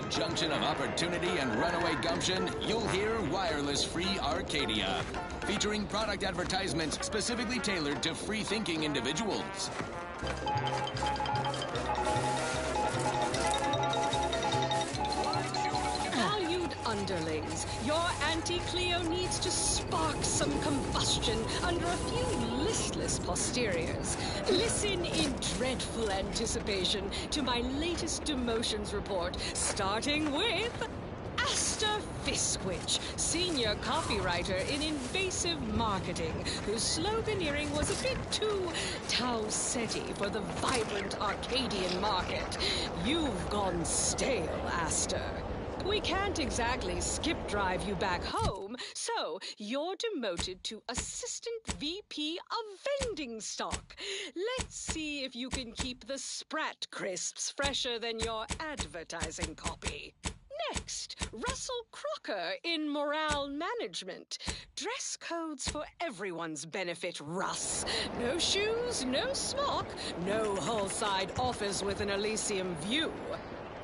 junction of opportunity and runaway gumption, you'll hear Wireless Free Arcadia, featuring product advertisements specifically tailored to free-thinking individuals. Valued underlings, your Auntie Cleo needs to spark some combustion under a few listless posteriors. Listen in dreadful anticipation to my latest demotions report, starting with Asta Fiskwich, senior copywriter in invasive marketing, whose sloganeering was a bit too Tau-Ceti for the vibrant Arcadian market. You've gone stale, Asta. We can't exactly skip drive you back home, so you're demoted to Assistant VP of Vending Stock. Let's see if you can keep the Sprat crisps fresher than your advertising copy. Next, Russell Crocker in Morale Management. Dress codes for everyone's benefit, Russ. No shoes, no smock, no whole-side office with an Elysium view.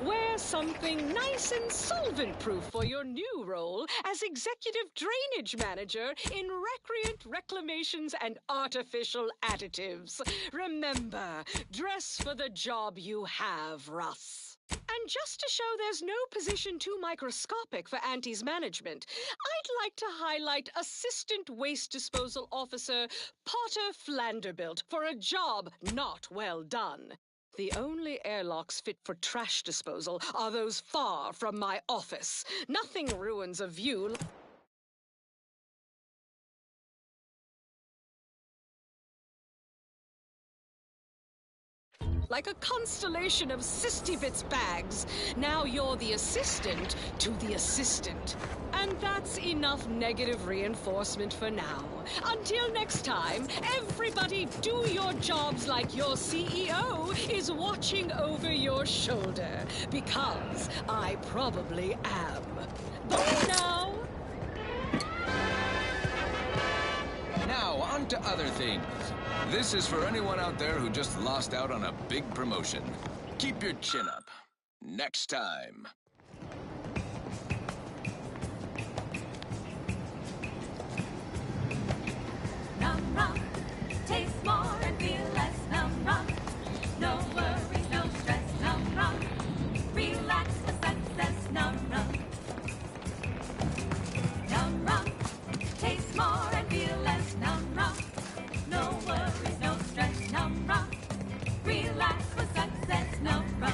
Wear something nice and solvent-proof for your new role as Executive Drainage Manager in Recreant Reclamations and Artificial Additives. Remember, dress for the job you have, Russ. And just to show there's no position too microscopic for Auntie's management, I'd like to highlight Assistant Waste Disposal Officer Potter Flanderbilt for a job not well done. The only airlocks fit for trash disposal are those far from my office. Nothing ruins a view like a constellation of Sistivitz bags. Now you're the assistant to the assistant. And that's enough negative reinforcement for now. Until next time, everybody do your jobs like your CEO is watching over your shoulder. Because I probably am. Bye now! Now, on to other things. This is for anyone out there who just lost out on a big promotion. Keep your chin up. Next time. Num rum, taste more and feel less. Num rum, no worries, no stress. Num rum, relax with success. Num rum, num rum, taste more and feel less. Num rum, no worries, no stress. Num rum, relax with success. Num rum.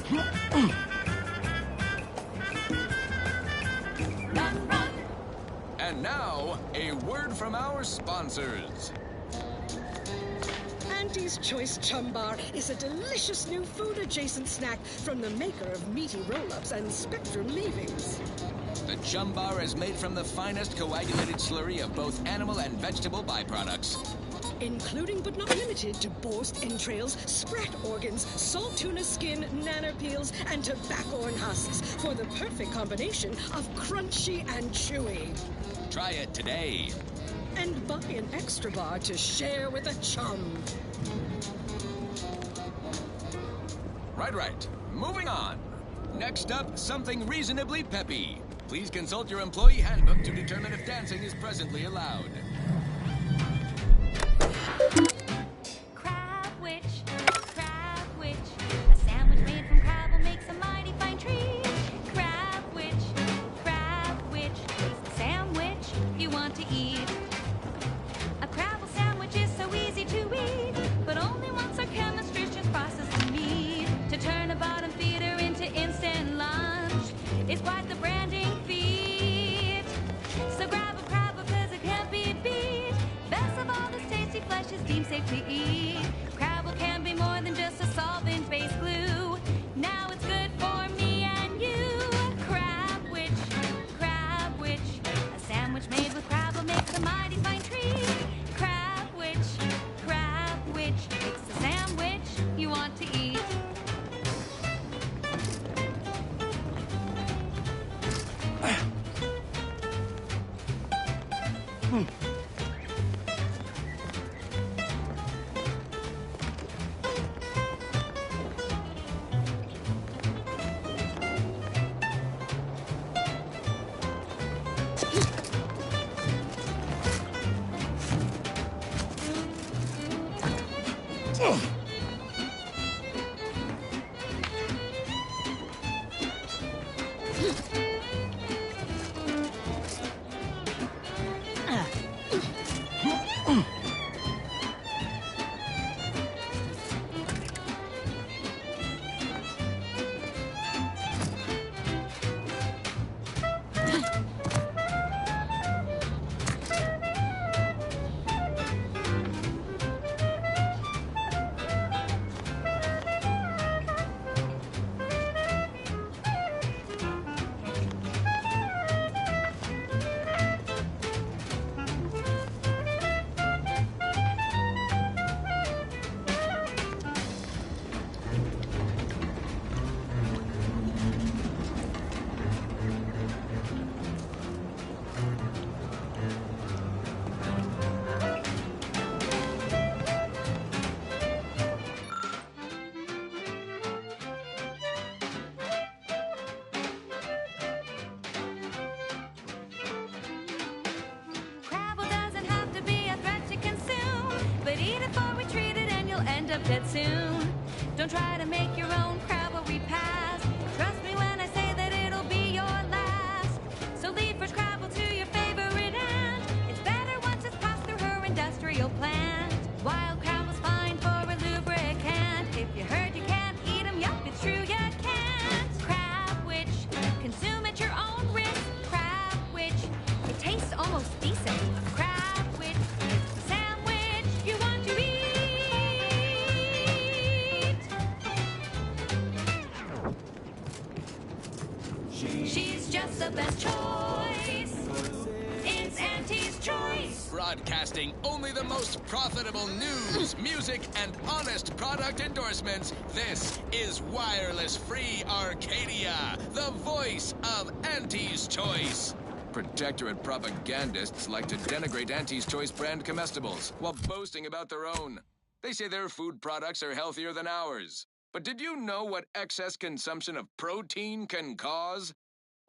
Num run. And now, a word from our sponsors. Auntie's Choice Chum Bar is a delicious new food-adjacent snack from the maker of meaty roll-ups and spectrum leavings. The Chum Bar is made from the finest coagulated slurry of both animal and vegetable byproducts. Including but not limited to borscht entrails, sprat organs, salt tuna skin, nanner peels, and tobacco and husks for the perfect combination of crunchy and chewy. Try it today. And buy an extra bar to share with a chum. Right. Moving on. Next up, something reasonably peppy. Please consult your employee handbook to determine if dancing is presently allowed. Crab witch, a sandwich made from crab will make some mighty fine treat. Crab witch, it's the sandwich you want to eat. A crabble sandwich is so easy to eat, but only once our chemistries just process the meat. To turn a bottom feeder into instant lunch is quite the branding feat. So grab a crab because it can't be beat. Best of all, this tasty flesh is deemed safe to eat. Crabble can be more than just a solvent-based glue. Now it's good for me and you. Crab witch, a sandwich made with crabble makes a mighty fine treat. Crab witch, it's the sandwich you want to eat. Dead soon. Don't try to make your own crabble repast. Trust me when I say that it'll be your last. So leave fresh crabble to your favorite aunt. It's better once it's passed through her industrial plant. Wild crabble's fine for a lubricant. If you heard you can't eat 'em, yup, it's true you can't. Crab witch, consume at your own risk. Crab witch, it tastes almost decent. Crab witch, it's the sandwich you want to eat. She's just the best choice. It's Auntie's Choice. Broadcasting only the most profitable news, music, and honest product endorsements. This is Wireless Free Arcadia, the voice of Auntie's Choice. Protectorate propagandists like to denigrate Auntie's Choice brand comestibles while boasting about their own. They say their food products are healthier than ours. But did you know what excess consumption of protein can cause?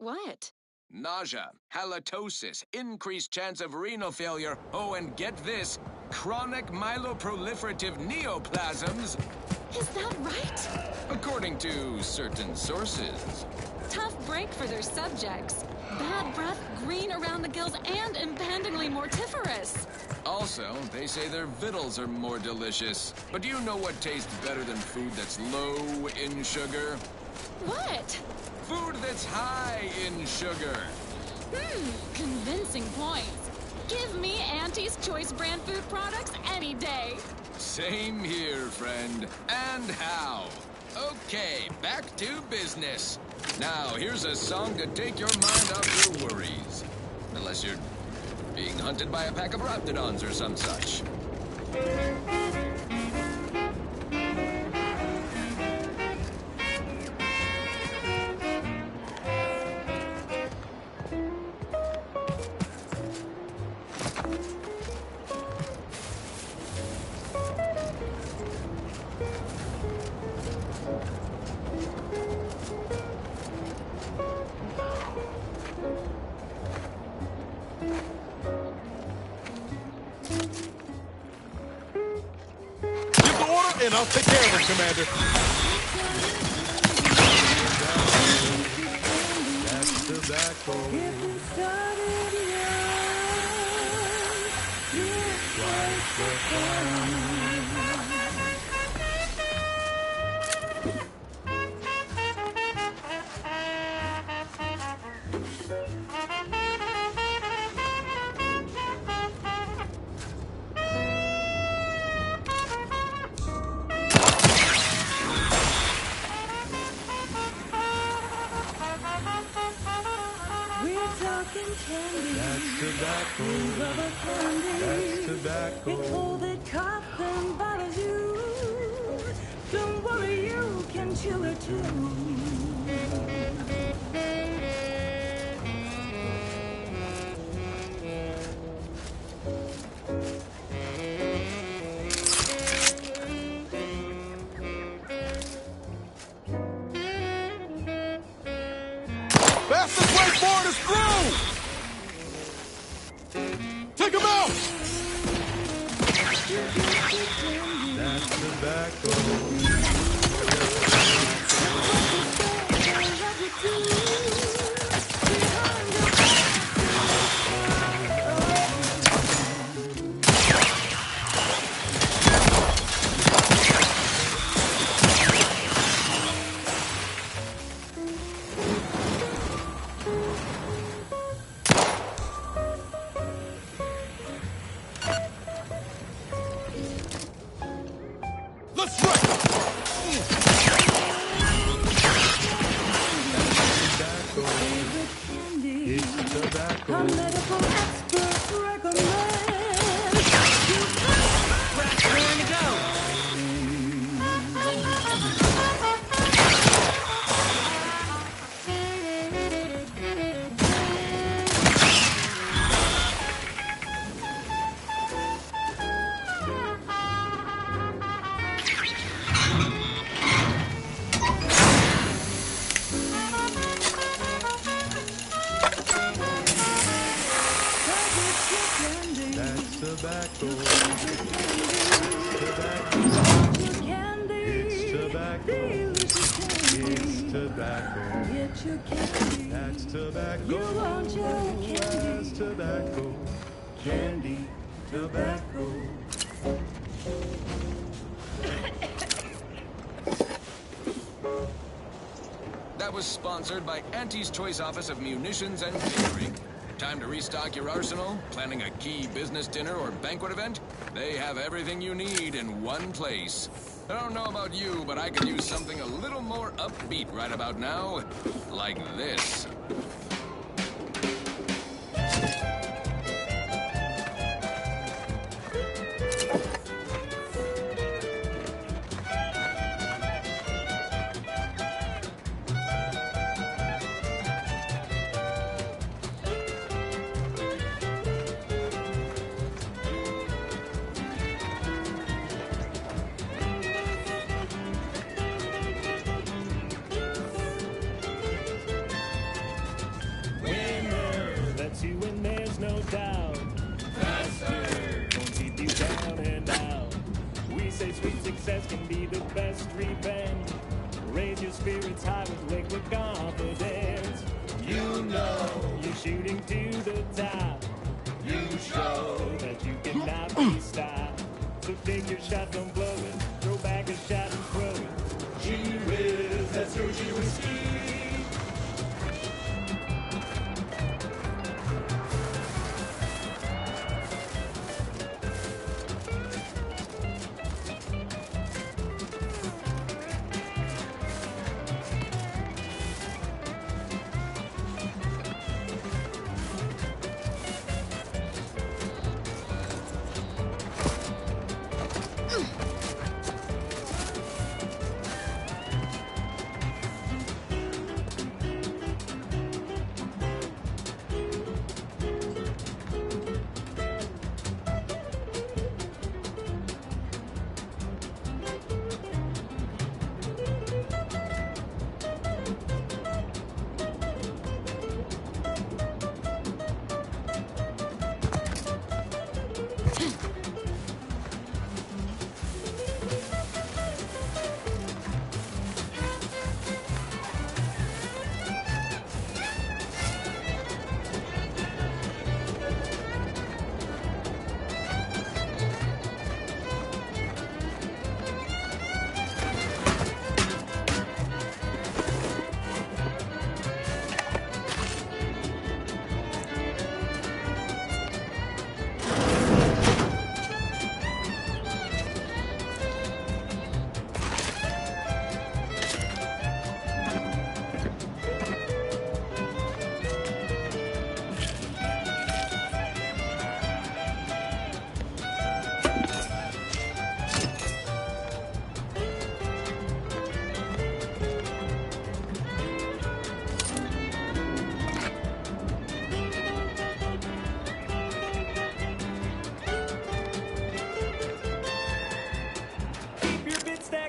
What? Nausea, halitosis, increased chance of renal failure, oh, and get this, chronic myeloproliferative neoplasms, Is that right? according to certain sources. Tough break for their subjects. Bad breath, green around the gills, and impendingly mortiferous. Also, they say their victuals are more delicious. But do you know what tastes better than food that's low in sugar? What? Food that's high in sugar. Convincing points. Give me Auntie's Choice brand food products any day. Same here, friend. And how? Okay, back to business. Now, here's a song to take your mind off your worries. Unless you're being hunted by a pack of raptidons or some such. And I'll take care of it, Commander. That's tobacco. That's tobacco. That's tobacco. It's all that costs and bothers you. Don't worry, you can chew it too. Fastest way forward is through! Take him out! That's tobacco. Let's run! It's tobacco. A medical expert recommends. Where to go? That's tobacco. It's tobacco. It's tobacco. Get your candy. That's tobacco. You want your candy. That's tobacco. Candy. Tobacco. That was sponsored by Auntie's Choice Office of Munitions and Catering. Time to restock your arsenal? Planning a key business dinner or banquet event? They have everything you need in one place. I don't know about you, but I could use something a little more upbeat right about now. Like this. That's you and there's no doubt. Faster! Won't keep you down and out. We say sweet success can be the best revenge. Raise your spirits high with liquid confidence. You know you're shooting to the top. You show that you cannot be stopped. So take your shot, don't blow it. Throw back a shot and throw it. Gee whiz, that's your Georgie whiskey.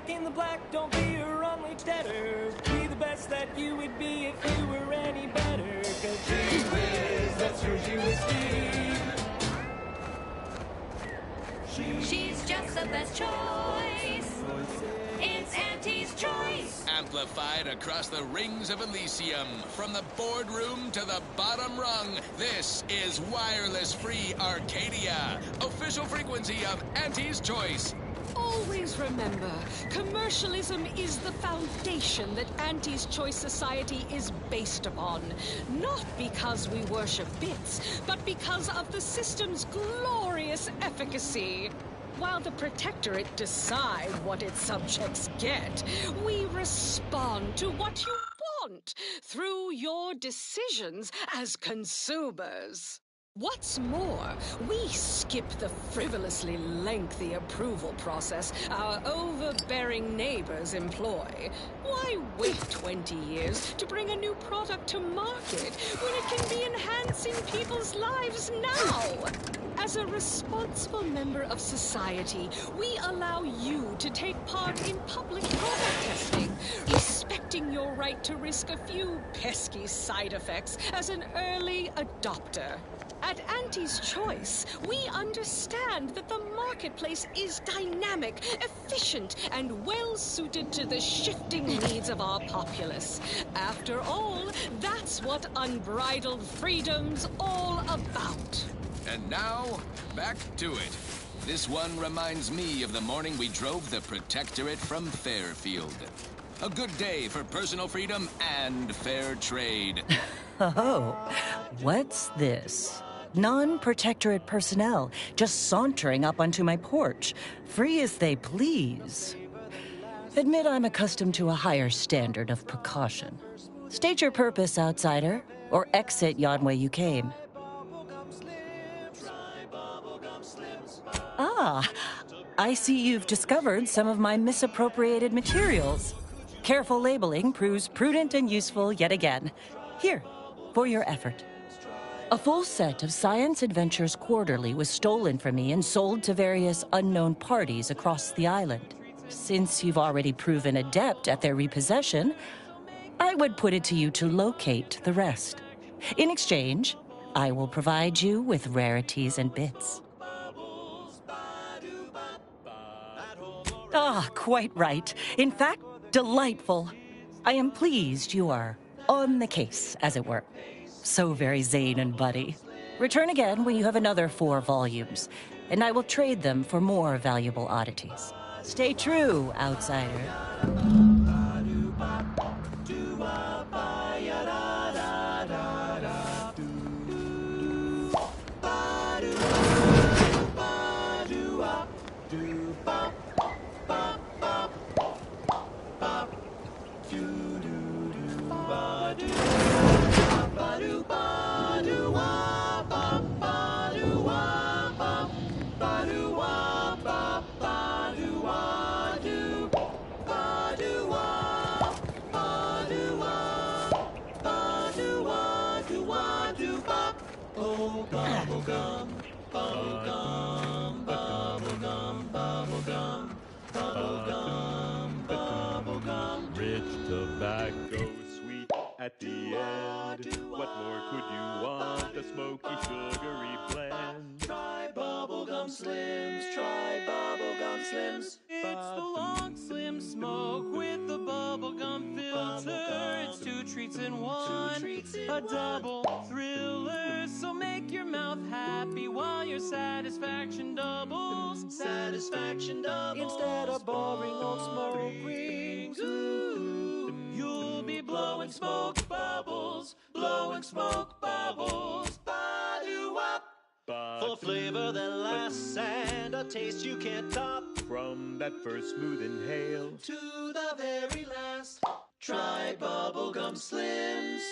In the black, don't be a runway debtor. Be the best that you would be if you were any better. Cause gee whiz, that's Georgie whiskey. She's just the best choice. It's Auntie's choice. Amplified across the rings of Elysium, from the boardroom to the bottom rung, this is Wireless Free Arcadia, official frequency of Auntie's Choice. Always remember, commercialism is the foundation that Auntie's Choice Society is based upon. Not because we worship bits, but because of the system's glorious efficacy. While the Protectorate decide what its subjects get, we respond to what you want through your decisions as consumers. What's more, we skip the frivolously lengthy approval process our overbearing neighbors employ. Why wait 20 years to bring a new product to market when it can be enhancing people's lives now? As a responsible member of society, we allow you to take part in public product testing, respecting your right to risk a few pesky side effects as an early adopter. At Auntie's Choice, we understand that the marketplace is dynamic, efficient, and well-suited to the shifting needs of our populace. After all, that's what unbridled freedom's all about. And now, back to it. This one reminds me of the morning we drove the Protectorate from Fairfield. A good day for personal freedom and fair trade. Oh, what's this? Non-Protectorate personnel just sauntering up onto my porch, free as they please. Admit I'm accustomed to a higher standard of precaution. State your purpose, outsider, or exit yon way you came. Ah, I see you've discovered some of my misappropriated materials. Careful labeling proves prudent and useful yet again. Here, for your effort. A full set of Science Adventures Quarterly was stolen from me and sold to various unknown parties across the island. Since you've already proven adept at their repossession, I would put it to you to locate the rest. In exchange, I will provide you with rarities and bits. Ah, quite right. In fact, delightful. I am pleased you are on the case, as it were. So very Zane and Buddy. Return again when you have another 4 volumes, and I will trade them for more valuable oddities. Stay true, outsider. Rich tobacco, sweet at the end. What more could you want? A smoky, sugary blend. Try bubblegum slims. Try bubblegum slims. It's the long slim smoke with the bubblegum filter. It's two treats in one, a double thriller. So make your mouth happy while your satisfaction doubles. Satisfaction doubles. Instead of boring old smoke rings, ooh, you'll be blowing smoke bubbles, blowing smoke bubbles. Ba-doo-wop. For flavor that lasts and a taste you can't top. From that first smooth inhale To the very last, try bubblegum slims.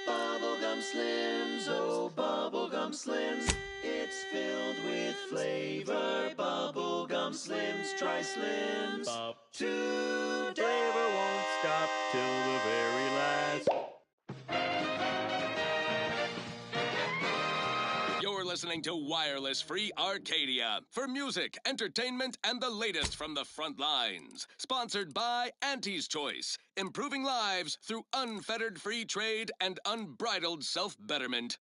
Bubblegum slims, oh bubblegum slims. It's filled with flavor. Bubblegum slims, try slims. Today. flavor won't stop till the very last. You're listening to Wireless Free Arcadia for music, entertainment, and the latest from the front lines. Sponsored by Auntie's Choice, improving lives through unfettered free trade and unbridled self-betterment.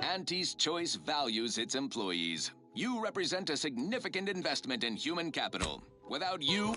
Auntie's Choice values its employees. You represent a significant investment in human capital. Without you...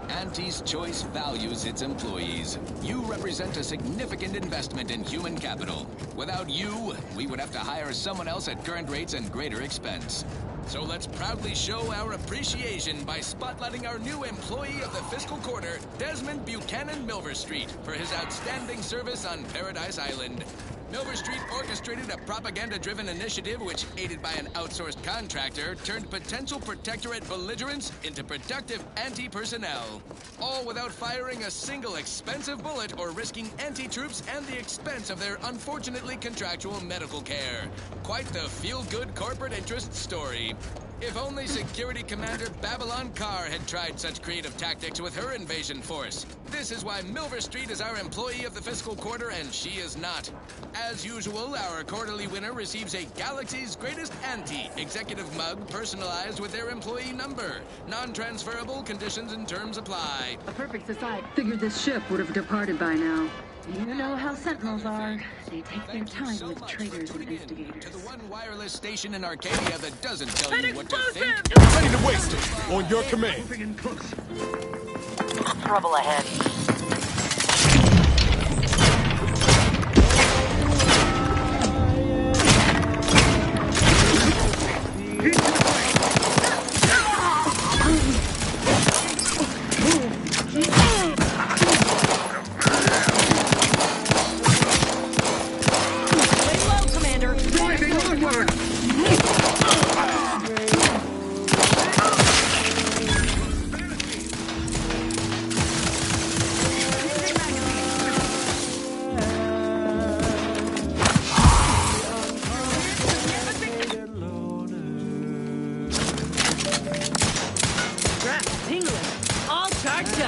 Auntie's Choice values its employees. You represent a significant investment in human capital. Without you, we would have to hire someone else at current rates and greater expense. So let's proudly show our appreciation by spotlighting our new employee of the fiscal quarter, Desmond Buchanan Milver Street, for his outstanding service on Paradise Island. Milver Street orchestrated a propaganda-driven initiative which, aided by an outsourced contractor, turned potential protectorate belligerents into productive anti-personnel. All without firing a single expensive bullet or risking anti-troops and the expense of their unfortunately contractual medical care. Quite the feel-good corporate interest story. If only Security Commander Babylon Carr had tried such creative tactics with her invasion force. This is why Milver Street is our employee of the fiscal quarter and she is not. As usual, our quarterly winner receives a Galaxy's Greatest Auntie executive mug personalized with their employee number. Non-transferable conditions and terms apply. A perfect society. Figured this ship would have departed by now. You know how Sentinels are. They take their time with traitors and instigators. To the one wireless station in Arcadia that doesn't tell you what to think. Ready to waste it. On your command. Trouble ahead.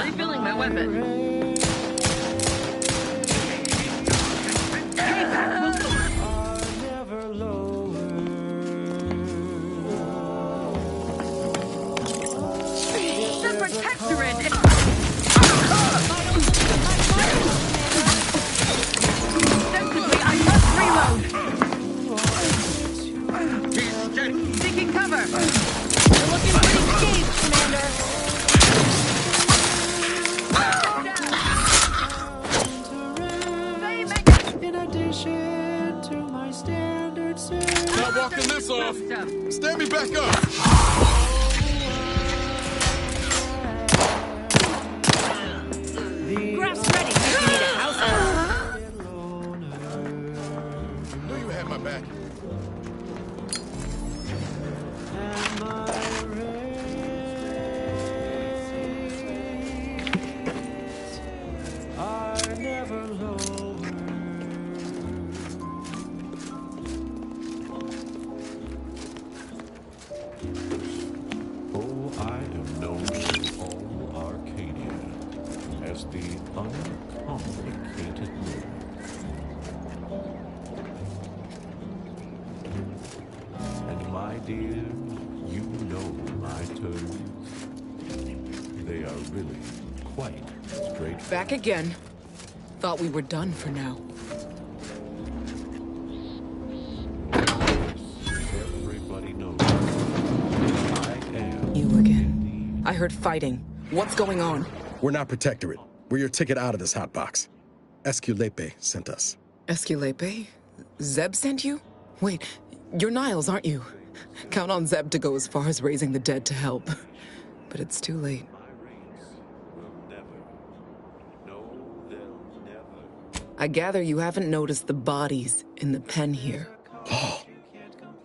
Refilling my weapon. The protectorate. Sensibly, I must reload. Seeking cover. You're looking pretty scathed, Commander. Not walking this off. Stand me back up. I am known to all Arcadia as the uncomplicated moon. And my dear, you know my toes. They are really quite straight. Back again. Thought we were done for now. Everybody knows I am. You again. I heard fighting. What's going on? We're not Protectorate. We're your ticket out of this hotbox. Esculepe sent us. Esculepe? Zeb sent you? Wait, you're Niles, aren't you? Count on Zeb to go as far as raising the dead to help. But it's too late. I gather you haven't noticed the bodies in the pen here. Oh.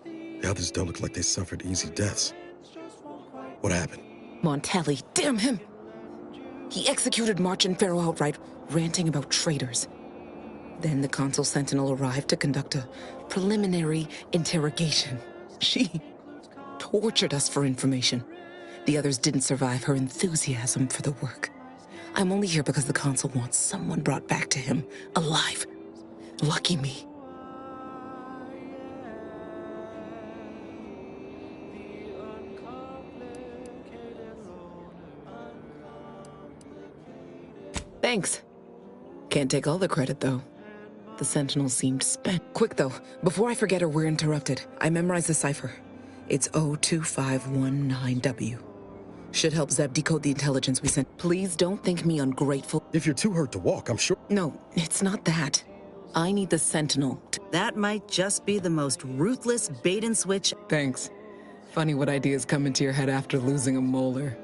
The others don't look like they suffered easy deaths. What happened? Montelli, damn him! He executed March and Pharaoh outright, ranting about traitors. Then the Consul Sentinel arrived to conduct a preliminary interrogation. She tortured us for information. The others didn't survive her enthusiasm for the work. I'm only here because the Consul wants someone brought back to him, alive. Lucky me. Thanks. Can't take all the credit, though. The Sentinel seemed spent. Quick, though, before I forget or we're interrupted, I memorized the cipher. It's 02519W. Should help Zeb decode the intelligence we sent. Please don't think me ungrateful. If you're too hurt to walk, I'm sure. No, it's not that. I need the Sentinel to... That might just be the most ruthless bait and switch. Thanks. Funny what ideas come into your head after losing a molar.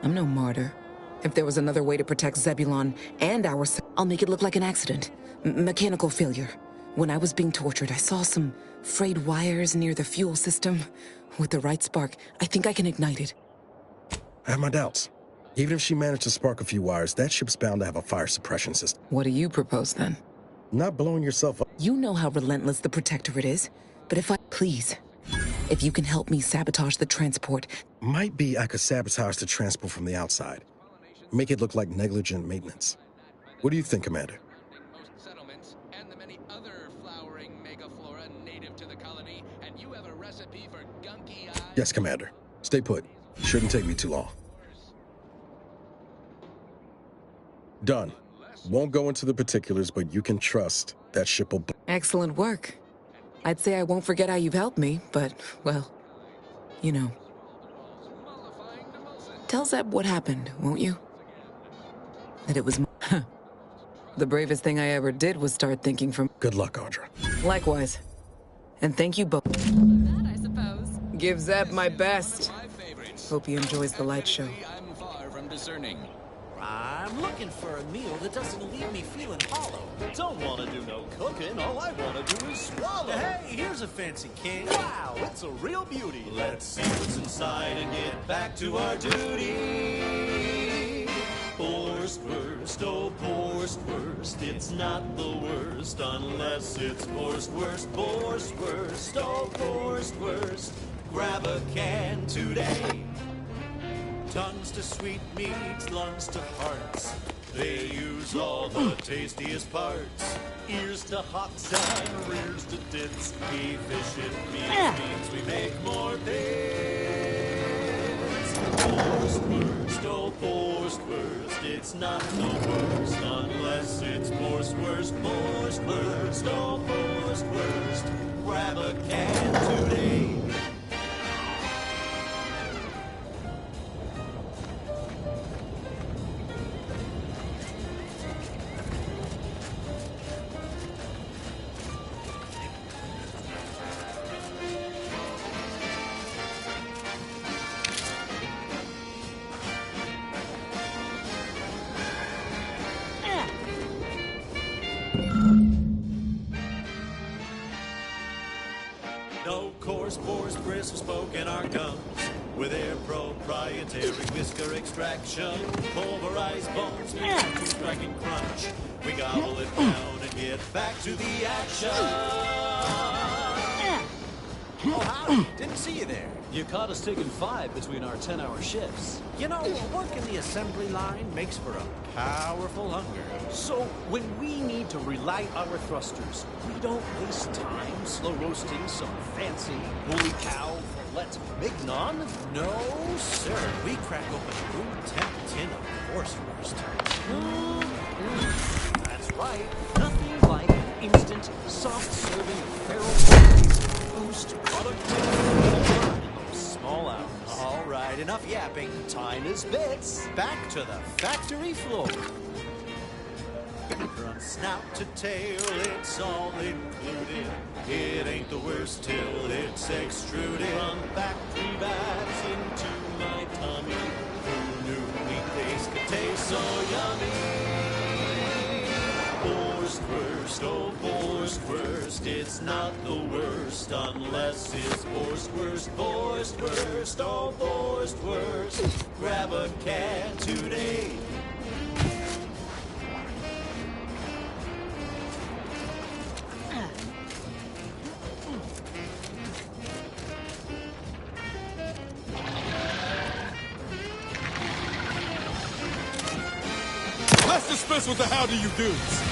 I'm no martyr. If there was another way to protect Zebulon and our... I'll make it look like an accident. Mechanical failure. When I was being tortured, I saw some frayed wires near the fuel system. With the right spark, I think I can ignite it. I have my doubts. Even if she managed to spark a few wires, that ship's bound to have a fire suppression system. What do you propose, then? Not blowing yourself up. You know how relentless the Protectorate is. But if I... Please. If you can help me sabotage the transport... Might be I could sabotage the transport from the outside. Make it look like negligent maintenance. What do you think, Commander? Yes, Commander. Stay put. Shouldn't take me too long. Done. Won't go into the particulars, but you can trust that ship will... Excellent work. I'd say I won't forget how you've helped me, but, well, you know. Tell Zeb what happened, won't you? That it was... The bravest thing I ever did was start thinking from... Good luck, Audra. Likewise. And thank you both. That, I suppose. Give Zeb my best. Hope he enjoys the light show. I'm far from discerning. I'm looking for a meal that doesn't leave me feeling hollow. Don't want to do no cooking, all I want to do is swallow. Hey, here's a fancy king. Wow, it's a real beauty. Let's see what's inside and get back to our duty. Worst, oh worst, it's not the worst unless it's worst, oh worst, grab a can today. Tongues to sweet meats, lungs to hearts. They use all the tastiest parts. Ears to hocks and rears to tits. Efficient means we make more bits. Worst, oh worst, it's not the worst unless it's worst, oh worst, grab a can today. No coarse pores, bristles, spoken our gums. With their proprietary whisker extraction, pulverized bones, to strike and crunch. We gobble it down and get back to the action. Didn't see you there. You caught us taking 5 between our 10-hour shifts. You know, work in the assembly line makes for a powerful hunger. So, when we need to relight our thrusters, we don't waste time slow roasting some fancy holy cow fillet mignon. No, sir. We crack open a room temp tin of Horstwurst. That's right. Nothing like instant, soft-serving feral boost productivity. Small hours. All right, enough yapping. Time is bits. Back to the factory floor. From snout to tail, it's all included. It ain't the worst till it's extruded. From factory bags into my tummy. Who knew meat-based could taste so yummy? Borstwurst, oh Borstwurst, it's not the worst unless it's Borstwurst, Borstwurst, oh Borstwurst. Grab a can today. Let's dispense with the how do you do's.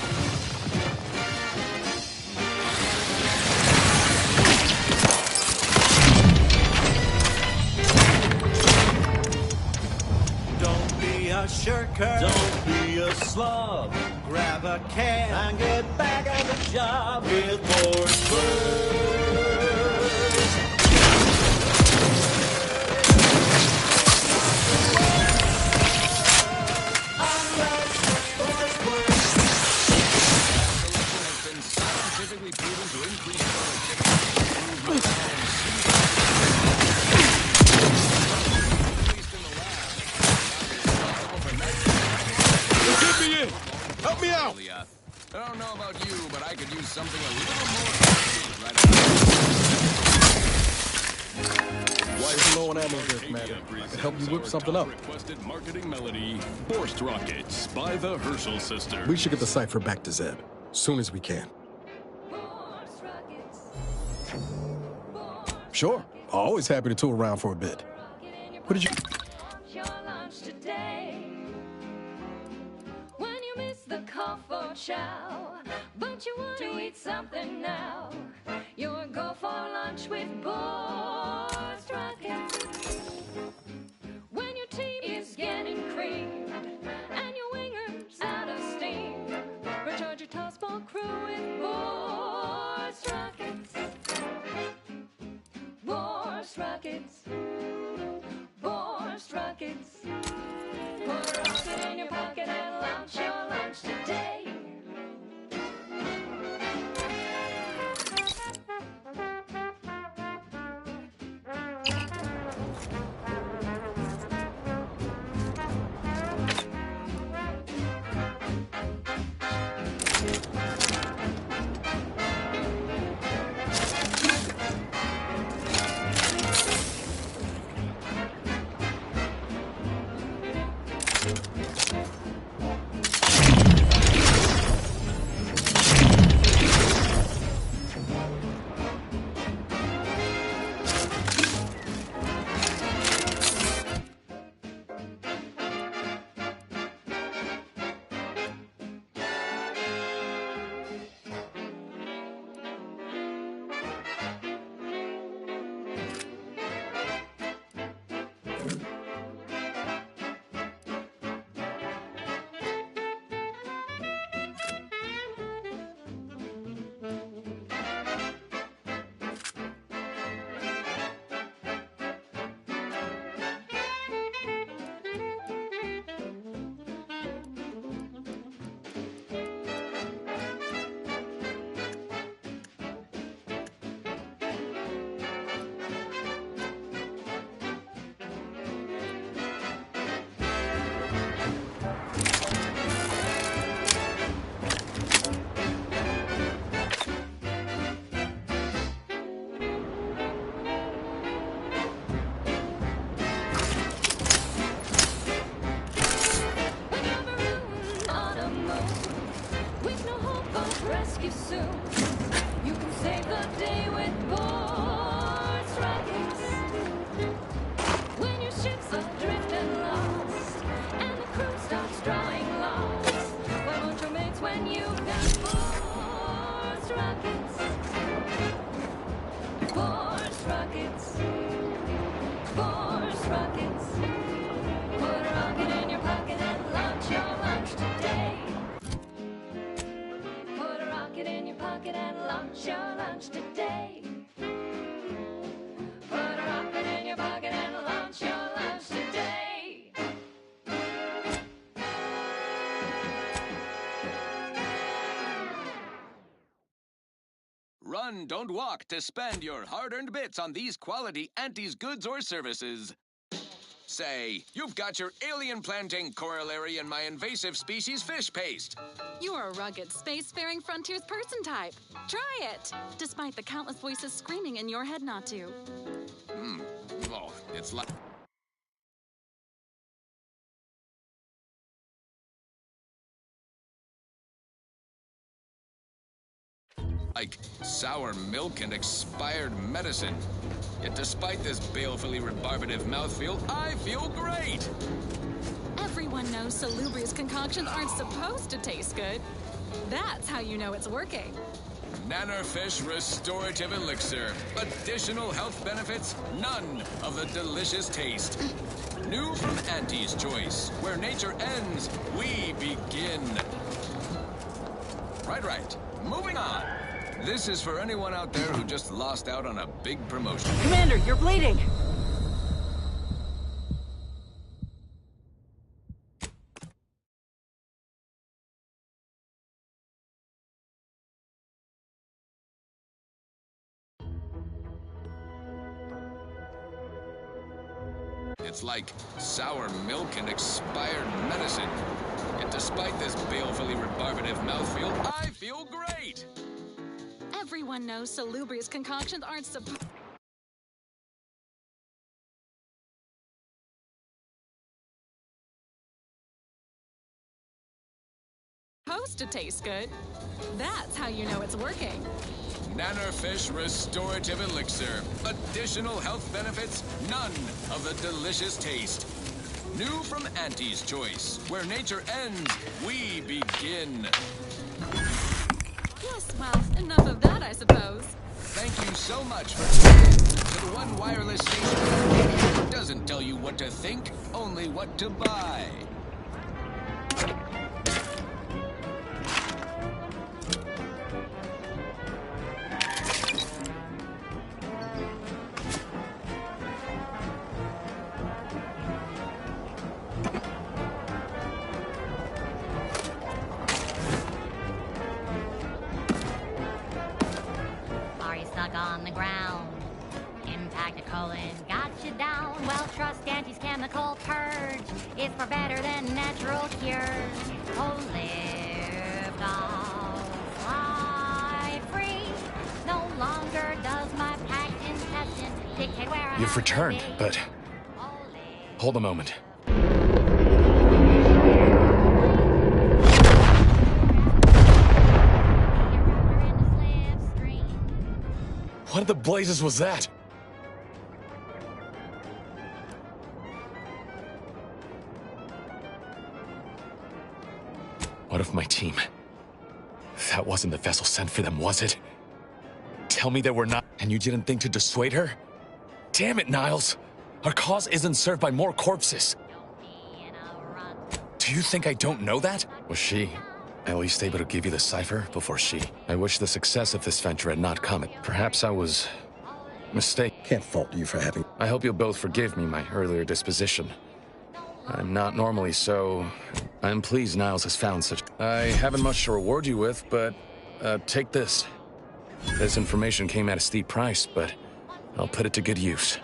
Don't be a shirker. Don't be a slob. Grab a can And get back on the job with Borstwurst. Get me in! Help me out! I don't know about you, but I could use something a little more right Why is low on ammo there, Commander? I could help you whip something up. Requested marketing melody, Forced Rockets by the Herschel Sisters. We should get the cipher back to Zeb, soon as we can. Sure. Always happy to tool around for a bit. What did you... Your lunch today. When you miss the call for chow, but you want to eat something now, you'll go for lunch with Borst Rockets. When your team is getting creamed and your wingers out of steam, recharge your tossball crew with Borst Rockets. Borst Rockets. Borst Rockets. Put a rocket in your pocket and launch your lunch today. rescue soon. You can save the day with Borst Rockets. pocket and launch your lunch today. Put a rocket in your pocket and launch your lunch today. Run, don't walk to spend your hard-earned bits on these quality Auntie's goods or services. Say, you've got your alien planting corollary in my invasive species fish paste. You're a rugged, spacefaring frontiers person type. Try it, despite the countless voices screaming in your head not to. Oh, it's like... like sour milk and expired medicine. Yet despite this balefully rebarbative mouthfeel, I feel great! Everyone knows salubrious concoctions aren't supposed to taste good. That's how you know it's working. Nannerfish Restorative Elixir. Additional health benefits, none of the delicious taste. New from Auntie's Choice. Where nature ends, we begin. Right. Moving on. This is for anyone out there who just lost out on a big promotion. Commander, you're bleeding! It's like sour milk and expired medicine. Yet despite this balefully rebarbative mouthfeel, I feel great! Everyone knows salubrious concoctions aren't supposed to taste good. That's how you know it's working. Nannerfish Restorative Elixir. Additional health benefits, none of the delicious taste. New from Auntie's Choice. Where nature ends, we begin. Yes, well, enough of that, I suppose. Thank you so much for tuning in to the one wireless station that doesn't tell you what to think, only what to buy. On the ground, impact a colon, got you down. Well, trust Auntie's chemical purge is far better than natural cures. Oh, live dogs, fly free. No longer does my packed intestine dictate where I You've returned, but hold a moment. What the blazes was that? What of my team? That wasn't the vessel sent for them, was it? Tell me they were not, and you didn't think to dissuade her? Damn it, Niles! Our cause isn't served by more corpses. Do you think I don't know that? Was she at least able to give you the cipher before she? I wish the success of this venture had not come. Perhaps I was mistaken. Can't fault you for having... I hope you'll both forgive me my earlier disposition. I'm not normally so... I'm pleased Niles has found such... I haven't much to reward you with, but... take this. This information came at a steep price, but I'll put it to good use.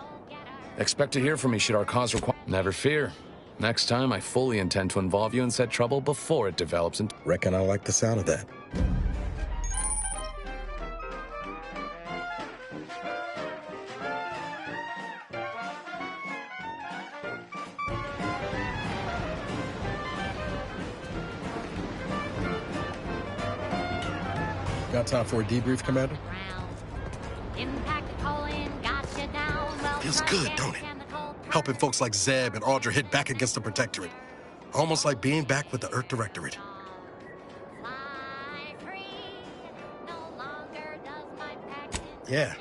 Expect to hear from me should our cause require... Never fear. Next time, I fully intend to involve you in said trouble before it develops into... Reckon I like the sound of that. Got time for a debrief, Commander? Feels good, don't it? Helping folks like Zeb and Audra hit back against the Protectorate. Almost like being back with the Earth Directorate. Yeah.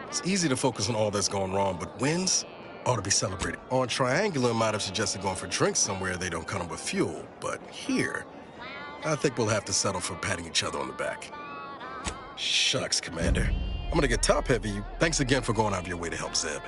It's easy to focus on all that's going wrong, but wins ought to be celebrated. On Triangular might have suggested going for drinks somewhere they don't come with fuel, but here, I think we'll have to settle for patting each other on the back. Shucks, Commander. I'm gonna get top-heavy. Thanks again for going out of your way to help Zeb.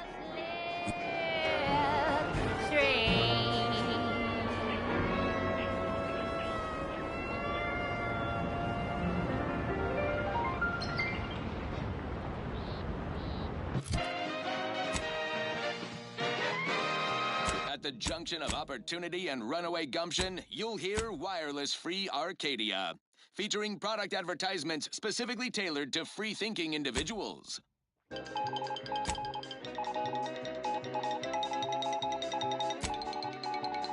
At the junction of opportunity and runaway gumption, you'll hear Wireless Free Arcadia, featuring product advertisements specifically tailored to free-thinking individuals.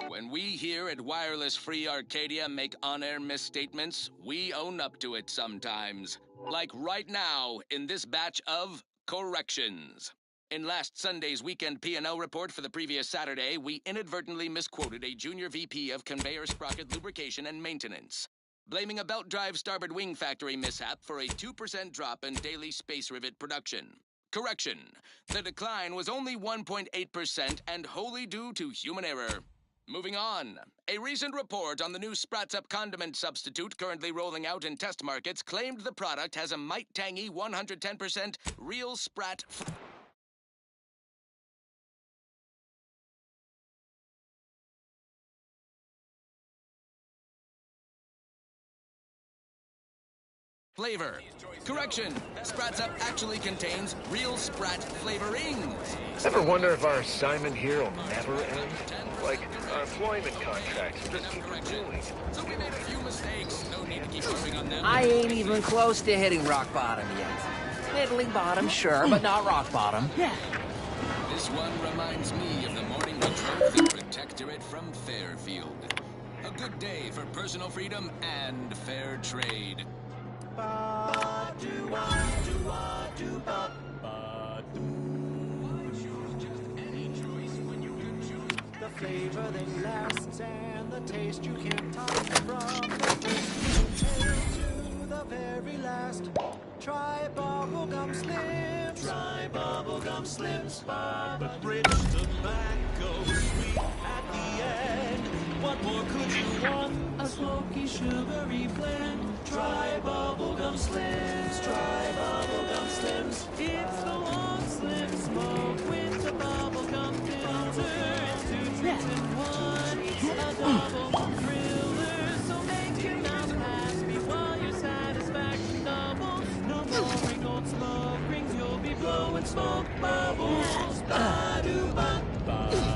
When we here at Wireless Free Arcadia make on-air misstatements, we own up to it sometimes. Like right now in this batch of corrections. In last Sunday's weekend P&L report for the previous Saturday, we inadvertently misquoted a junior VP of conveyor sprocket lubrication and maintenance, blaming a belt drive starboard wing factory mishap for a 2% drop in daily space rivet production. Correction. The decline was only 1.8% and wholly due to human error. Moving on. A recent report on the new Sprats Up condiment substitute currently rolling out in test markets claimed the product has a might tangy 110% real Sprat flavor. Correction. Sprats Up actually contains real Sprat flavorings. Ever wonder if our assignment here will never end? Like, our employment contracts will just keep renewing. So we made a few mistakes. No need to keep harping on them. I ain't even close to hitting rock bottom yet. Middling bottom, sure, but not rock bottom. Yeah. This one reminds me of the morning we drove the Protectorate from Fairfield. A good day for personal freedom and fair trade. The flavor that lasts and the taste you can't top from the first to the very last. Try bubblegum slims. Try bubblegum slims. But rich tobacco, sweet at the end. What more could you want? A smoky, sugary blend. Try bubblegum slims. Try bubblegum slims. It's the long slim smoke with the bubblegum filter. It's 2 treats in one. A double thriller, so make your mouth happy while your satisfaction doubles. No more wrinkled smoke rings, you'll be blowing smoke bubbles. Ba-do-ba.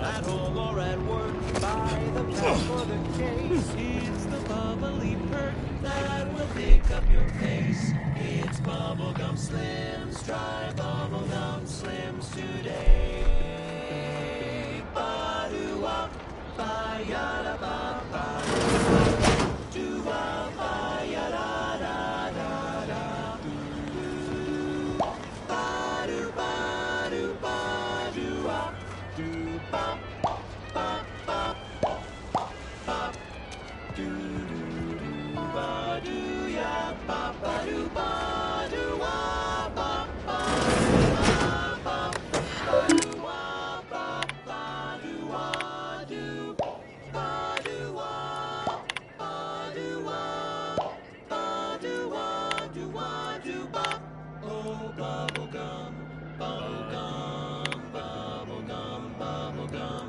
At home or at work, Buy the pack for the case. It's the bubbly perk that will pick up your pace. It's bubblegum slims. Try bubblegum slims today. Ba-do-wop, ba-yada-ba-ba. Do-wop, ba-yada-da-da-da. Ba-do-ba-do-ba-do-wop. Do-bop, bop-bop, bop. Do-do-do-ba-do-ya, ba-ba-do-ba-do-wop, bop-bop, ba-do-wop, bop-ba-do-wa-do, ba-do-wop, ba-do-wop, ba-do-wa-do-wa-do-bop. Oh, bubblegum, bubblegum, bubblegum, bubblegum.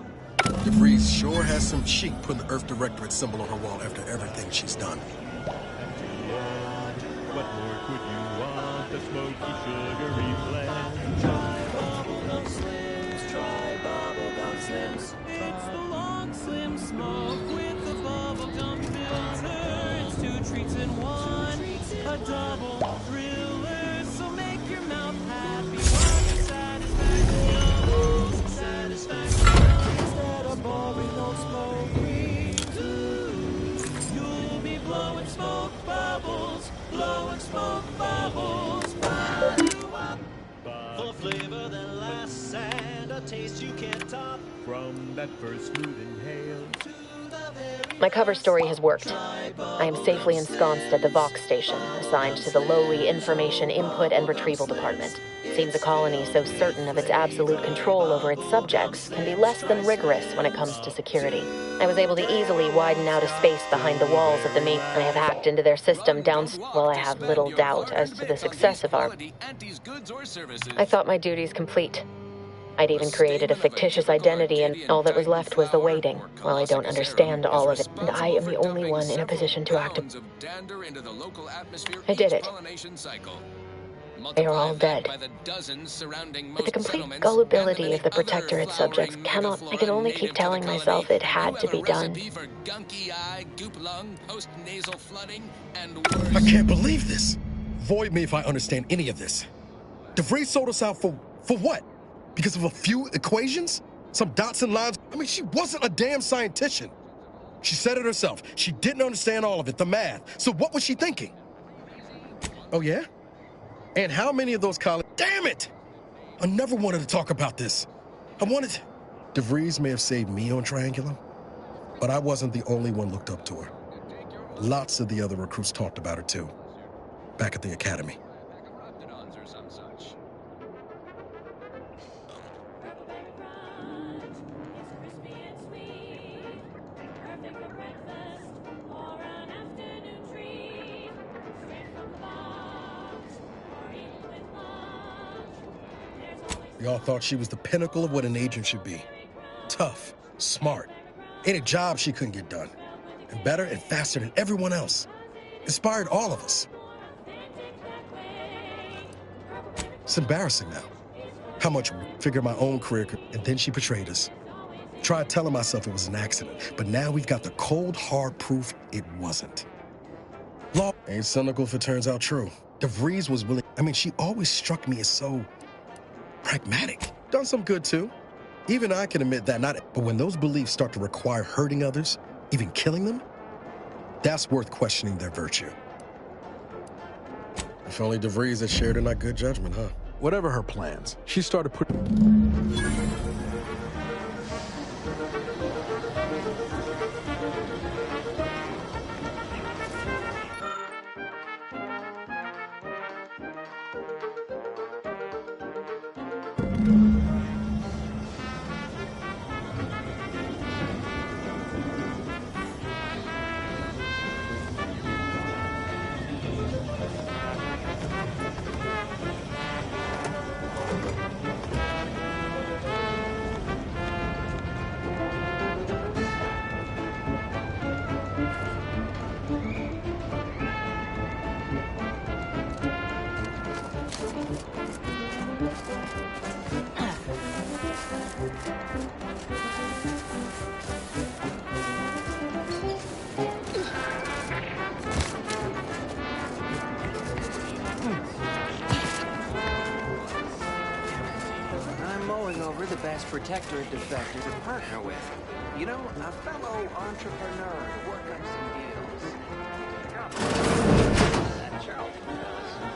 DeVries sure has some cheek putting the Earth Directorate symbol on her wall after everything she's done. What more could you want? A smoky, sugary blend. Try bubblegum slims. Try bubblegum slims. It's the long slim smoke with the bubblegum filter. It's 2 treats in one. A double thriller, so make your mouth happy while your satisfaction doubles. Satisfaction. Instead of boring old smoke rings, You'll be blowing smoke bubbles, blowing smoke bubbles. Ba-do-wop. For flavor that lasts and a taste you can't top. From that first smooth inhale To the very My cover story has worked. I am safely ensconced at the Vox station, assigned to the lowly Information Input and Retrieval Department. Seems a colony so certain of its absolute control over its subjects can be less than rigorous when it comes to security. I was able to easily widen out a space behind the walls of the main. I have hacked into their system while I have little doubt as to the success of our... I thought my duties complete. I'd even created a fictitious identity, and all that was left was the waiting. While I don't understand all of it, and I am the only one in a position to act. I did it. They are all dead. But the complete gullibility of the Protectorate subjects cannot... I can only keep telling myself it had to be done. I can't believe this. Void me if I understand any of this. DeVries sold us out for what? Because of a few equations? Some dots and lines? I mean, she wasn't a damn scientist. She said it herself. She didn't understand all of it, the math. So what was she thinking? Oh, yeah? And how many of those colleagues... Damn it! I never wanted to talk about this. I wanted... DeVries may have saved me on Triangulum, but I wasn't the only one looked up to her. Lots of the other recruits talked about her, too. Back at the academy. We all thought she was the pinnacle of what an agent should be. Tough, smart, ain't a job she couldn't get done. And better and faster than everyone else. Inspired all of us. It's embarrassing now. How much figured my own career, and then she betrayed us. Tried telling myself it was an accident, but now we've got the cold, hard proof it wasn't. Law ain't cynical if it turns out true. DeVries was willing. I mean, she always struck me as so pragmatic. Done some good, too. Even I can admit that, but when those beliefs start to require hurting others, even killing them, that's worth questioning their virtue. If only DeVries had shared in that good judgment, huh? Whatever her plans, she started putting... The best protectorate defector to partner with. You know, a fellow entrepreneur to work on some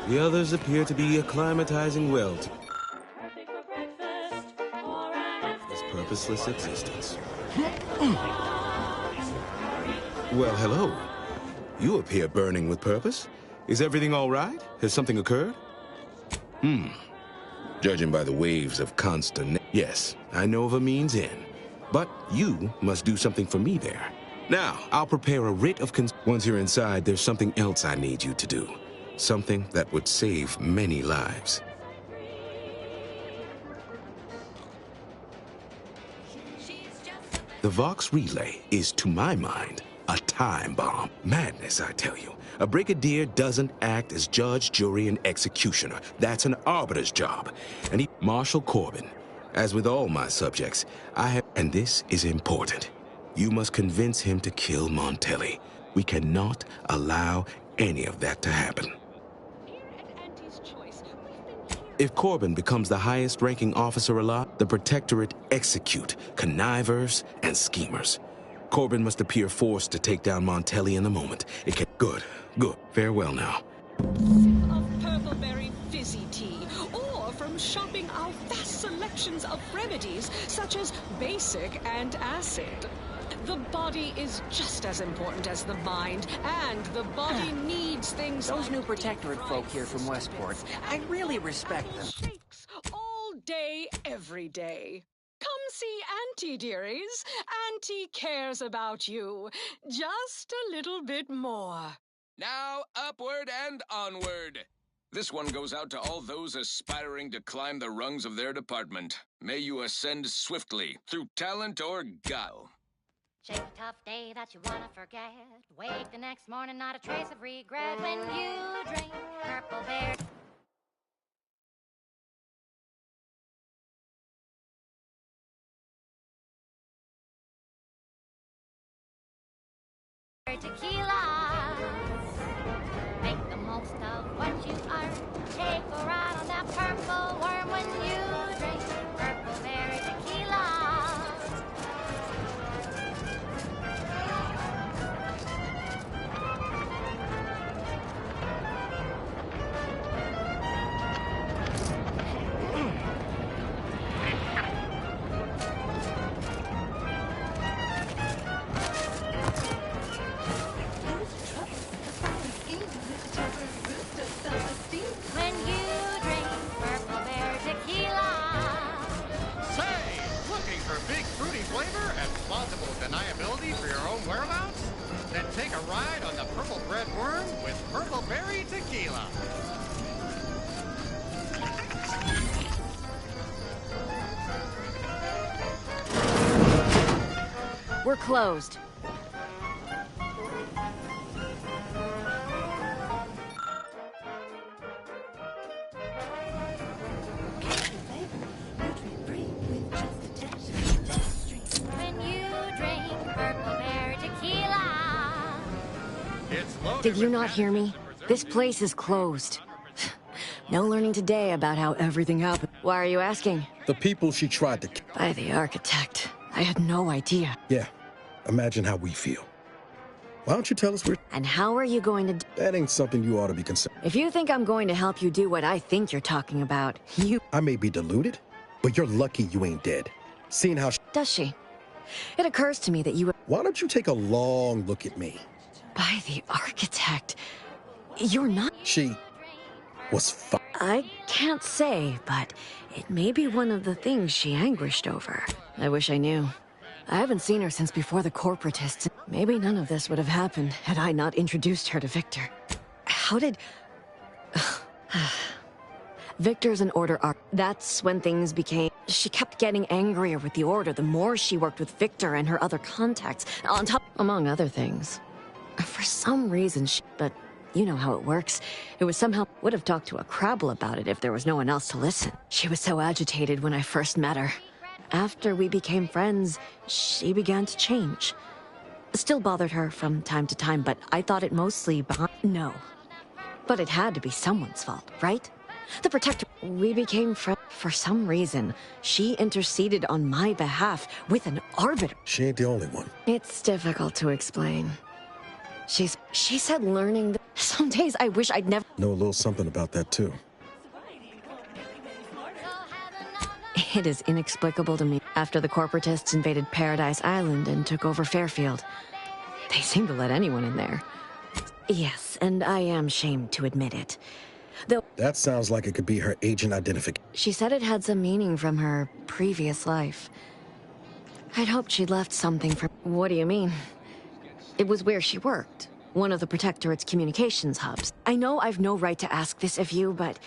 deals. The others appear to be acclimatizing well to this purposeless existence. Well, hello. You appear burning with purpose. Is everything all right? Has something occurred? Judging by the waves of constant... Yes, I know of a means in. But you must do something for me there. Now, I'll prepare a writ of Once you're inside, there's something else I need you to do. Something that would save many lives. The Vox relay is, to my mind, a time bomb. Madness, I tell you. A brigadier doesn't act as judge, jury, and executioner. That's an arbiter's job. And Marshal Corbin, as with all my subjects, and this is important. You must convince him to kill Montelli. We cannot allow any of that to happen. If Corbin becomes the highest-ranking officer alive, the Protectorate execute connivers and schemers. Corbin must appear forced to take down Montelli in the moment. It can... Good. Farewell now. Of purpleberry fizzy tea, or from shopping our vast selections of remedies, such as basic and acid. The body is just as important as the mind, and the body needs things Those like new protectorate folk here from Westport, I really respect them. shakes all day, every day. Come see Auntie, dearies. Auntie cares about you. Just a little bit more. Now, upward and onward. This one goes out to all those aspiring to climb the rungs of their department. May you ascend swiftly, through talent or guile. Shake a tough day that you wanna forget. Wake the next morning, not a trace of regret when you drink Purple Bear. Tequila. Make the most of what you are. Take a ride on that purple worm when you drink Purple Berry Tequila. When you drink Purple Bear Tequila. Say, looking for big fruity flavor and plausible deniability for your own whereabouts? Then take a ride on the Purple Bread Worm with Purple Berry Tequila. We're closed. When you drink Purple Berry Tequila. Did you not hear me? This place is closed. No learning today about how everything happened. Why are you asking? The people she tried to... By the architect. I had no idea. Yeah, imagine how we feel. Why don't you tell us where... And how are you going to... That ain't something you ought to be concerned. If you think I'm going to help you do what I think you're talking about, you... I may be deluded, but you're lucky you ain't dead. Seeing how... Does she? It occurs to me that you... Why don't you take a long look at me? By the architect. You're not... She was fine. I can't say, but it may be one of the things she anguished over. I wish I knew. I haven't seen her since before the corporatists. Maybe none of this would have happened had I not introduced her to Victor. How did... Victor's an order arc. That's when things became... She kept getting angrier with the order the more she worked with Victor and her other contacts, on top... Among other things. For some reason she... But you know how it works. It was somehow... Would have talked to a Crabble about it if there was no one else to listen. She was so agitated when I first met her. After we became friends, she began to change. Still bothered her from time to time, but I thought it mostly behind... No. But it had to be someone's fault, right? The Protector... We became friends. For some reason, she interceded on my behalf with an arbiter. She ain't the only one. It's difficult to explain. She said learning... Some days I wish I'd never... Know a little something about that, too. It is inexplicable to me. After the corporatists invaded Paradise Island and took over Fairfield, they seem to let anyone in there. Yes, and I am ashamed to admit it. Though... That sounds like it could be her agent identification. She said it had some meaning from her previous life. I'd hoped she'd left something from... What do you mean? It was where she worked. One of the Protectorate's communications hubs. I know I've no right to ask this of you, but...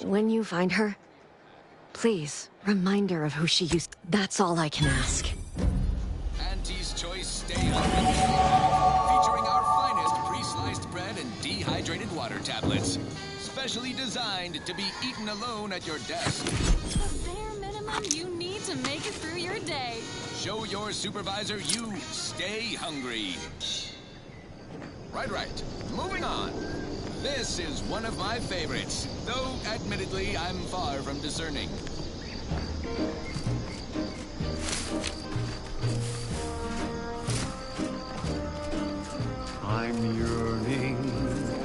When you find her... Please, remind her of who she used... That's all I can ask. Auntie's Choice Stay Hungry, featuring our finest pre-sliced bread and dehydrated water tablets. Specially designed to be eaten alone at your desk. The bare minimum you need to make it through your day. Show your supervisor you stay hungry. Right. Moving on. This is one of my favorites, though admittedly I'm far from discerning. I'm yearning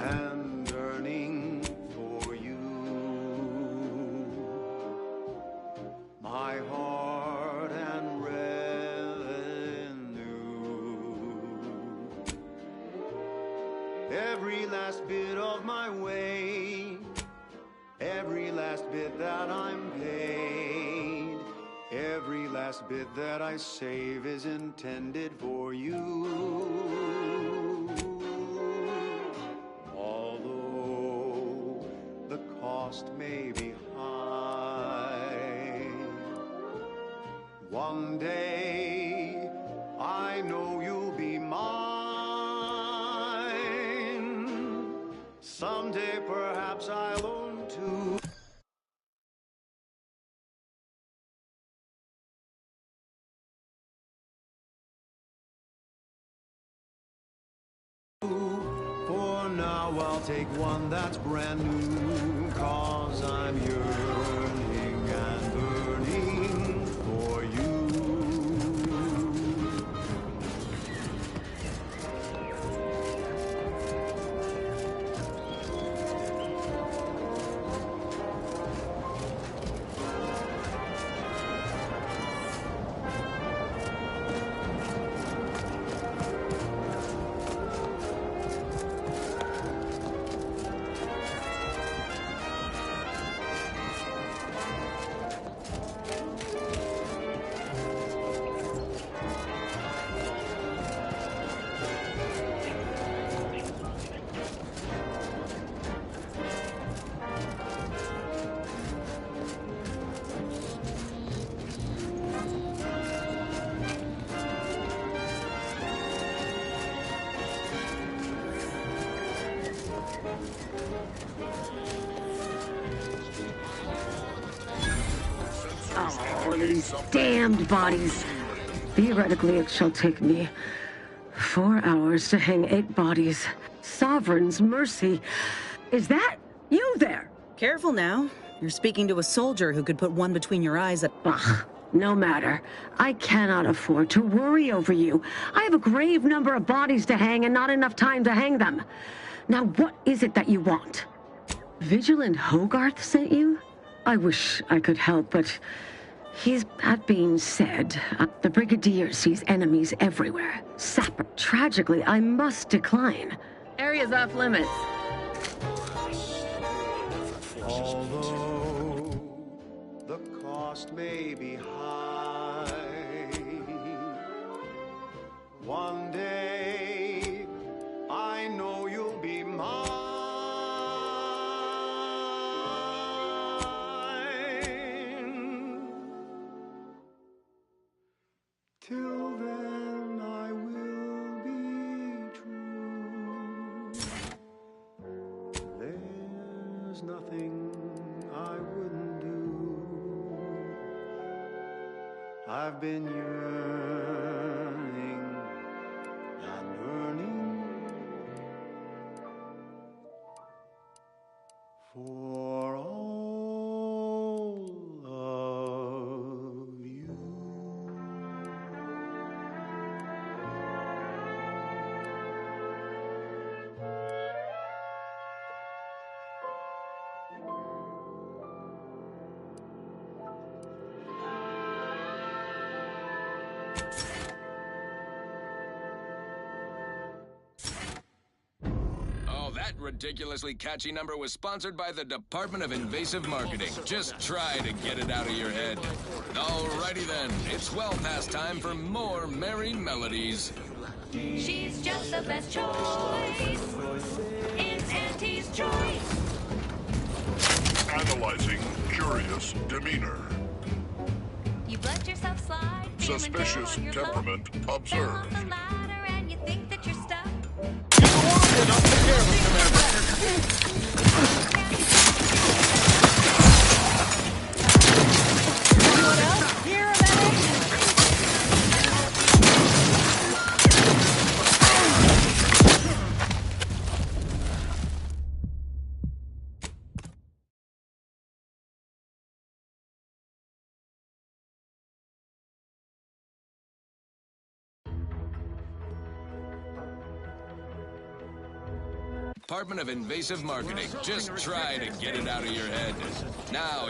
and yearning for you. My heart and reverence every last bit of my way, every last bit that I'm paid, every last bit that I save is intended for you. Although the cost may be high, one day I know you'll be mine. Someday perhaps I'll own too. For now I'll take one that's brand new, 'cause I'm yearning and burning for you. Oh, these damned bodies. Theoretically, it shall take me 4 hours to hang 8 bodies. Sovereign's mercy. Is that you there? Careful now. You're speaking to a soldier who could put one between your eyes at... Ugh, no matter. I cannot afford to worry over you. I have a grave number of bodies to hang and not enough time to hang them. Now, what is it that you want? Vigilant Hogarth sent you? I wish I could help, but that being said, the Brigadier sees enemies everywhere. Sapper. Tragically, I must decline. Area's off limits. Although the cost may be high, one day I know you'll be mine. Till then I will be true. There's nothing I wouldn't do. I've been yearning and burning for all of you. That ridiculously catchy number was sponsored by the Department of Invasive Marketing. Just try to get it out of your head. Alrighty then, it's well past time for more merry melodies. She's just the best choice. It's Auntie's choice. Analyzing curious demeanor. You've let yourself slide. Suspicious temperament observed. The ladder and you think that you're stuck. Department of Invasive Marketing. Just try to get it out of your head. Now,